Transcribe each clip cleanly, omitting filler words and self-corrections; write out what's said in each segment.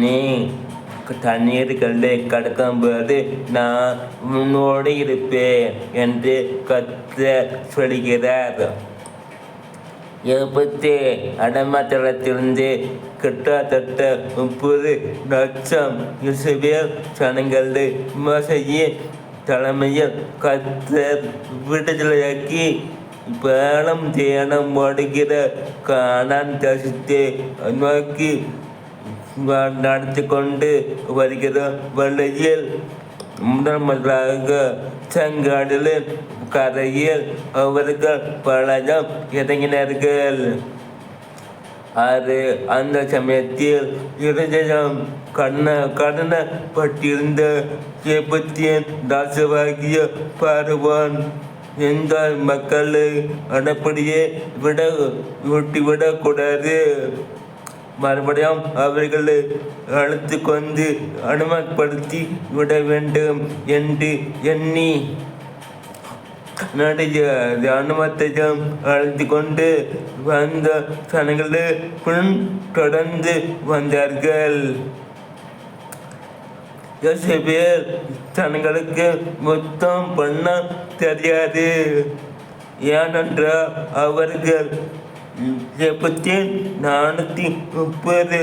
நீ தண்ணீர்களை கடக்கும்போது நான் உன்னோடு இருப்பேன் என்று கர்த்தர் சொல்கிறார். எகிப்து அடிமைத்தனத்திலிருந்து கிட்டத்தட்ட 30 லட்சம் இஸ்ரவேல் ஜனங்களை மோசேயின் தலைமையில் கர்த்தர் விடுதலையாக்கி பாலம் தேனம் ஓடுகிற கானான் தேசத்தை நோக்கி நடத்தி கொண்டு வருகிற வழியில் முதலாக செங்கடலின் கரையில் அவர்கள் பலரும் இறங்கினார்கள். அந்த சமயத்தில் இருதயம் கடனப்பட்டிருந்த எகிப்தின் ராஜாவாகிய பார்வோன் இந்த மக்களை அப்படியே விட்டுவிடக்கூடாது, மறுபடியும் அவர்களை அழைத்து கொண்டு அனுமதிப்படுத்தி விட வேண்டும் என்று எண்ணி அனுமத்தையும் அழைத்து கொண்டு வந்த ஜனங்களை பின் தொடர்ந்து வந்தார்கள். யோசேப்பு ஜனங்களுக்கு மொத்தம் பண்ண தெரியாது, ஏனென்றால் அவர்கள் எகிப்தில் 430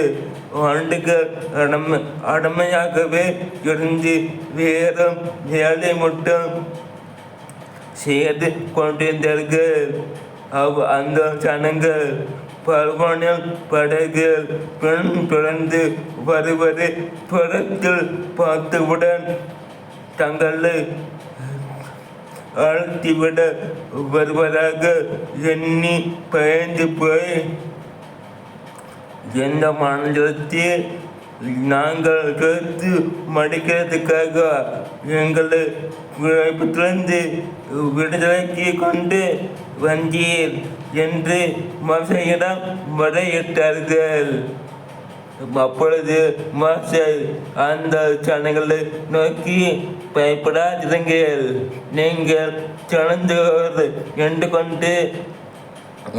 ஆண்டுகள் அடிமையாகவே இருந்து வேறும் வேலை மட்டும் செய்து கொண்டிருந்தார்கள். அந்த ஜனங்கள் பார்வோனின் படைகள் பின் தொடர்ந்து வருவதை புறத்தில் பார்த்தவுடன் தங்களை அழுத்திவிட வருவதாக எண்ணி பயந்து போய், எந்த மாநிலத்தில் நாங்கள் கருத்து மடிக்கிறதுக்காக எங்களை பிழைப்பிலிருந்து விடுதலைக்கு கொண்டு வந்தீர் என்று மோசேயிடம் முறையிட்டார்கள். அப்பொழுது மோசே அந்த ஜனங்களை நோக்கி, பயப்படாதிருங்கள், நீங்கள் சிறந்தவர் என்று கொண்டு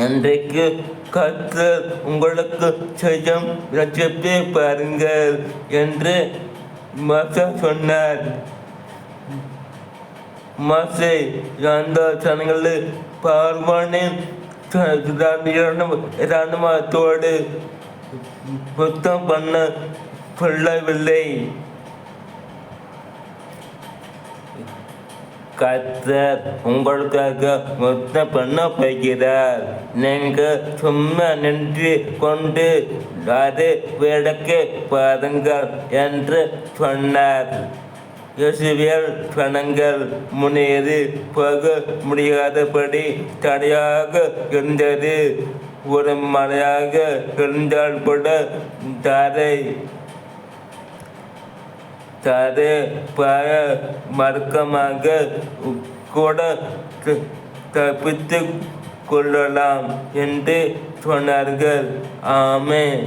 இன்றைக்கு கர்த்தர் உங்களுக்கு செய்யும் ரட்சிப்பை பாருங்கள் என்று மோசே சொன்னார். மோசே அந்த ஜனங்களை பார்வோனின் இராணுவத்தோடு யுத்தம் பண்ண சொல்லவில்லை. கர்த்தர் உங்களுக்காக யுத்தம் பண்ண போகிறார், நீங்கள் சும்மா நின்று கொண்டு அதை வேடிக்கை பாருங்கள் என்று சொன்னார். இஸ்ரவேல் ஜனங்கள் முன்னேறி போக முடியாதபடி தடையாக இருந்தது. ஒரு மலையாக இருந்தால் கூட தரை பாய மறுக்கமாக கூட தப்பித்து கொள்ளலாம் என்று சொன்னார்கள். ஆமென்.